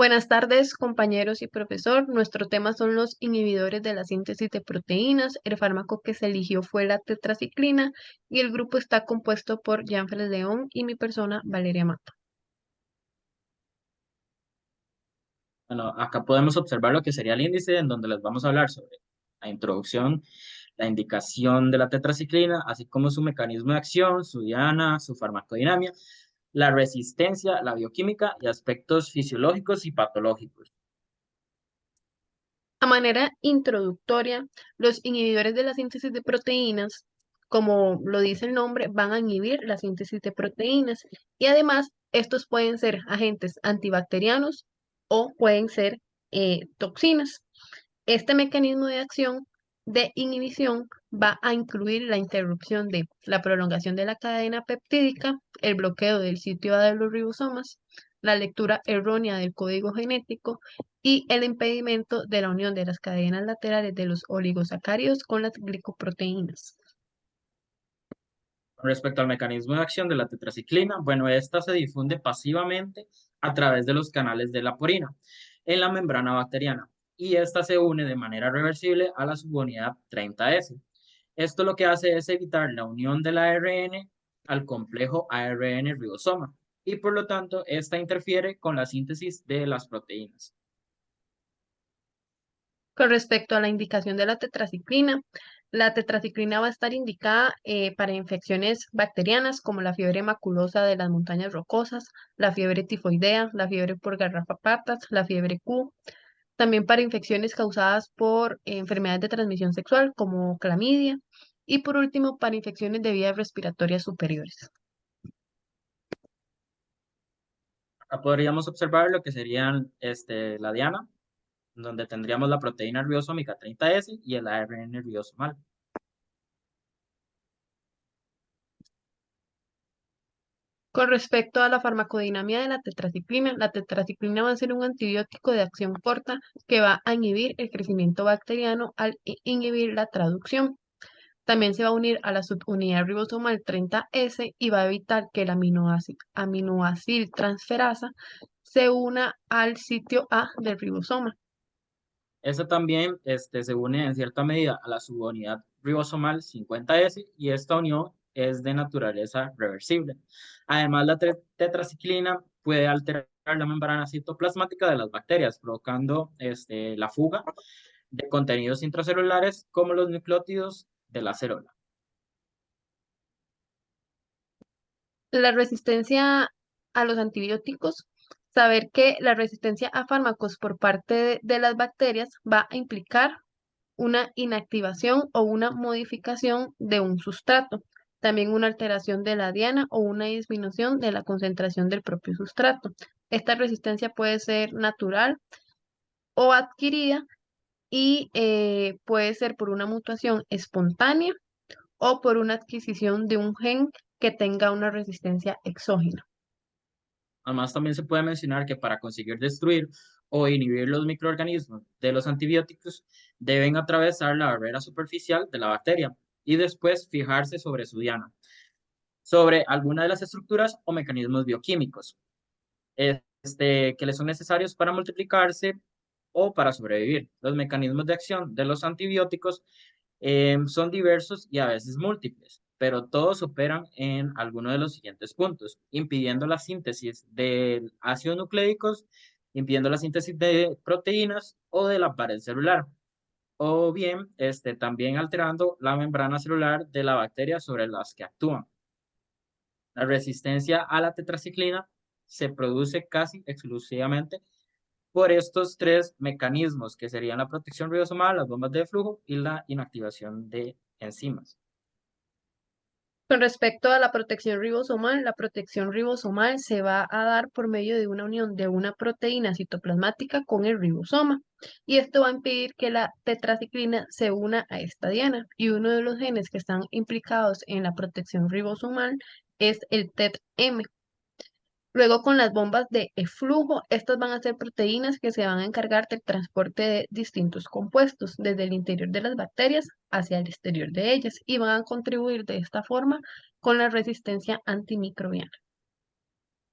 Buenas tardes, compañeros y profesor. Nuestro tema son los inhibidores de la síntesis de proteínas. El fármaco que se eligió fue la tetraciclina y el grupo está compuesto por Jean-Félix León y mi persona, Valeria Mata. Bueno, acá podemos observar lo que sería el índice en donde les vamos a hablar sobre la introducción, la indicación de la tetraciclina, así como su mecanismo de acción, su diana, su farmacodinámica, la resistencia, la bioquímica y aspectos fisiológicos y patológicos. A manera introductoria, los inhibidores de la síntesis de proteínas, como lo dice el nombre, van a inhibir la síntesis de proteínas y además estos pueden ser agentes antibacterianos o pueden ser toxinas. Este mecanismo de acción de inhibición va a incluir la interrupción de la prolongación de la cadena peptídica, el bloqueo del sitio A de los ribosomas, la lectura errónea del código genético y el impedimento de la unión de las cadenas laterales de los oligosacáridos con las glicoproteínas. Con respecto al mecanismo de acción de la tetraciclina, bueno, esta se difunde pasivamente a través de los canales de la porina en la membrana bacteriana y esta se une de manera reversible a la subunidad 30S. Esto lo que hace es evitar la unión del ARN al complejo ARN ribosoma y por lo tanto esta interfiere con la síntesis de las proteínas. Con respecto a la indicación de la tetraciclina va a estar indicada para infecciones bacterianas como la fiebre maculosa de las montañas rocosas, la fiebre tifoidea, la fiebre por garrapatas, la fiebre Q, también para infecciones causadas por enfermedades de transmisión sexual como clamidia y por último para infecciones de vías respiratorias superiores. Acá podríamos observar lo que serían la diana, donde tendríamos la proteína ribosómica 30S y el ARN ribosomal. Con respecto a la farmacodinámica de la tetraciclina va a ser un antibiótico de acción corta que va a inhibir el crecimiento bacteriano al inhibir la traducción. También se va a unir a la subunidad ribosomal 30S y va a evitar que el aminoácido transferasa se una al sitio A del ribosoma. Esta también se une en cierta medida a la subunidad ribosomal 50S y esta unión es de naturaleza reversible. Además, la tetraciclina puede alterar la membrana citoplasmática de las bacterias, provocando la fuga de contenidos intracelulares como los nucleótidos de la célula. La resistencia a los antibióticos, saber que la resistencia a fármacos por parte de las bacterias va a implicar una inactivación o una modificación de un sustrato, también una alteración de la diana o una disminución de la concentración del propio sustrato. Esta resistencia puede ser natural o adquirida y puede ser por una mutación espontánea o por una adquisición de un gen que tenga una resistencia exógena. Además, también se puede mencionar que para conseguir destruir o inhibir los microorganismos de los antibióticos, deben atravesar la barrera superficial de la bacteria y después fijarse sobre su diana, sobre alguna de las estructuras o mecanismos bioquímicos que les son necesarios para multiplicarse o para sobrevivir. Los mecanismos de acción de los antibióticos son diversos y a veces múltiples, pero todos operan en alguno de los siguientes puntos, impidiendo la síntesis de ácidos nucleicos, impidiendo la síntesis de proteínas o de la pared celular, o bien también alterando la membrana celular de la bacteria sobre las que actúan. La resistencia a la tetraciclina se produce casi exclusivamente por estos tres mecanismos, que serían la protección ribosomal, las bombas de flujo y la inactivación de enzimas. Con respecto a la protección ribosomal se va a dar por medio de una unión de una proteína citoplasmática con el ribosoma. Y esto va a impedir que la tetraciclina se una a esta diana. Y uno de los genes que están implicados en la protección ribosomal es el TET-M. Luego con las bombas de eflujo, estas van a ser proteínas que se van a encargar del transporte de distintos compuestos desde el interior de las bacterias hacia el exterior de ellas y van a contribuir de esta forma con la resistencia antimicrobiana.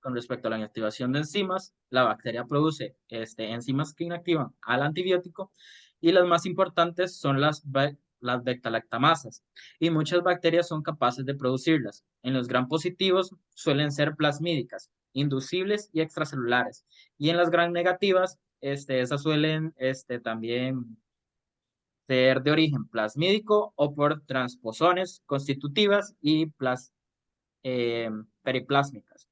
Con respecto a la inactivación de enzimas, la bacteria produce enzimas que inactivan al antibiótico y las más importantes son las beta-lactamasas y muchas bacterias son capaces de producirlas. En los gram positivos suelen ser plasmídicas, inducibles y extracelulares y en las gram negativas esas suelen también ser de origen plasmídico o por transposones constitutivas y eh, periplásmicas.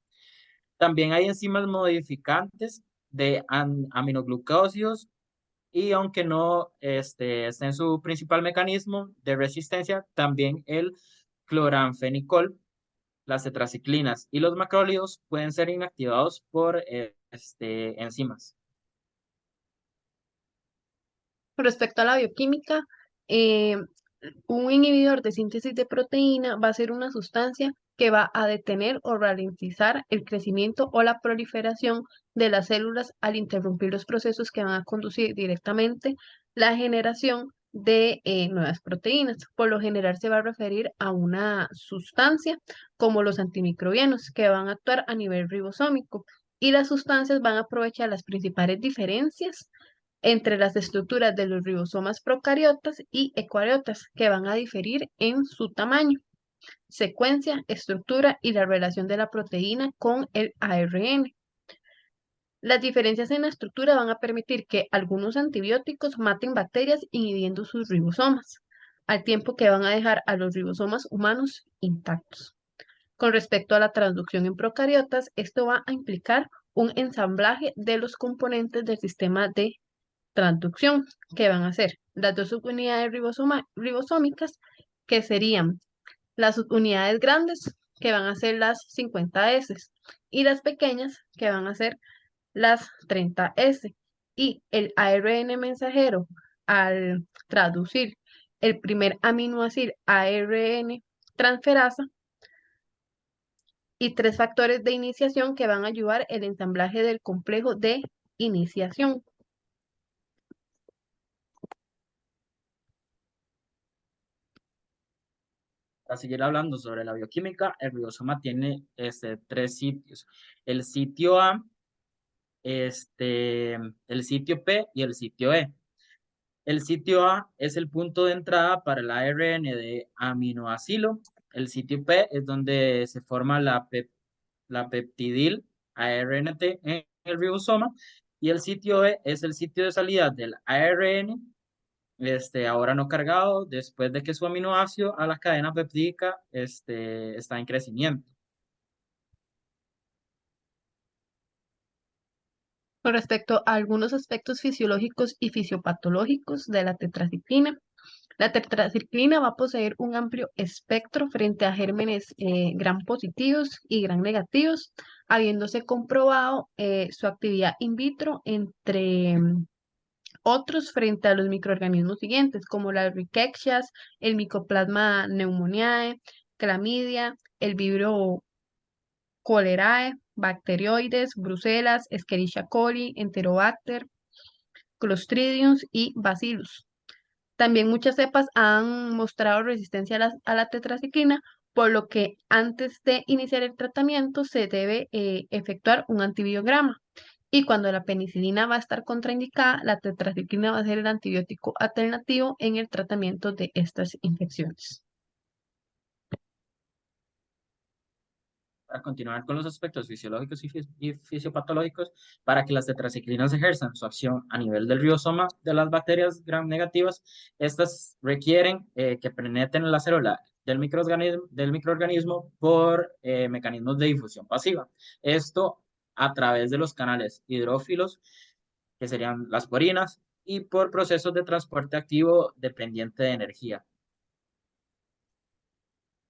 También hay enzimas modificantes de aminoglucósidos y aunque no esté en su principal mecanismo de resistencia, también el cloranfenicol, las tetraciclinas y los macrólidos pueden ser inactivados por enzimas. Con respecto a la bioquímica, eh, un inhibidor de síntesis de proteína va a ser una sustancia que va a detener o ralentizar el crecimiento o la proliferación de las células al interrumpir los procesos que van a conducir directamente la generación de nuevas proteínas. Por lo general se va a referir a una sustancia como los antimicrobianos que van a actuar a nivel ribosómico y las sustancias van a aprovechar las principales diferencias entre las estructuras de los ribosomas procariotas y eucariotas, que van a diferir en su tamaño, secuencia, estructura y la relación de la proteína con el ARN. Las diferencias en la estructura van a permitir que algunos antibióticos maten bacterias inhibiendo sus ribosomas, al tiempo que van a dejar a los ribosomas humanos intactos. Con respecto a la transducción en procariotas, esto va a implicar un ensamblaje de los componentes del sistema de transducción, que van a ser las dos subunidades ribosómicas, que serían las subunidades grandes, que van a ser las 50S, y las pequeñas, que van a ser las 30S. Y el ARN mensajero, al traducir el primer aminoácido ARN transferasa, y tres factores de iniciación que van a ayudar el ensamblaje del complejo de iniciación. Para seguir hablando sobre la bioquímica, el ribosoma tiene tres sitios. El sitio A, el sitio P y el sitio E. El sitio A es el punto de entrada para el ARN de aminoácido. El sitio P es donde se forma la peptidil ARNT en el ribosoma. Y el sitio E es el sitio de salida del ARN, ahora no cargado, después de que su aminoácido a la cadena peptídica está en crecimiento. Con respecto a algunos aspectos fisiológicos y fisiopatológicos de la tetraciclina va a poseer un amplio espectro frente a gérmenes gram positivos y gram negativos, habiéndose comprobado su actividad in vitro entre otros frente a los microorganismos siguientes, como las rickettsias, el Mycoplasma pneumoniae, clamidia, el Vibrio cholerae, bacteroides, Bruselas, Escherichia coli, Enterobacter, Clostridium y Bacillus. También muchas cepas han mostrado resistencia a la tetraciclina, por lo que antes de iniciar el tratamiento se debe efectuar un antibiograma. Y cuando la penicilina va a estar contraindicada, la tetraciclina va a ser el antibiótico alternativo en el tratamiento de estas infecciones. Para continuar con los aspectos fisiológicos y fisiopatológicos, para que las tetraciclinas ejerzan su acción a nivel del ribosoma de las bacterias gram negativas, estas requieren que penetren la célula del microorganismo por mecanismos de difusión pasiva. Esto a través de los canales hidrófilos, que serían las porinas, y por procesos de transporte activo dependiente de energía.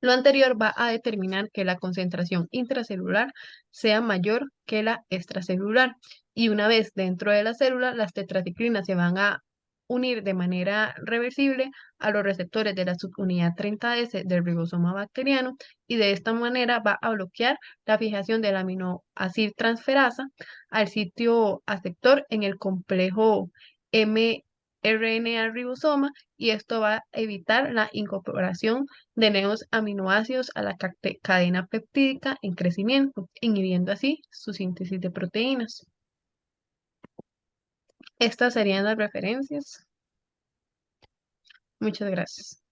Lo anterior va a determinar que la concentración intracelular sea mayor que la extracelular. Y una vez dentro de la célula, las tetraciclinas se van a unir de manera reversible a los receptores de la subunidad 30S del ribosoma bacteriano y de esta manera va a bloquear la fijación del aminoácido transferasa al sitio aceptor en el complejo M RNA al ribosoma y esto va a evitar la incorporación de nuevos aminoácidos a la cadena peptídica en crecimiento, inhibiendo así su síntesis de proteínas. Estas serían las referencias. Muchas gracias.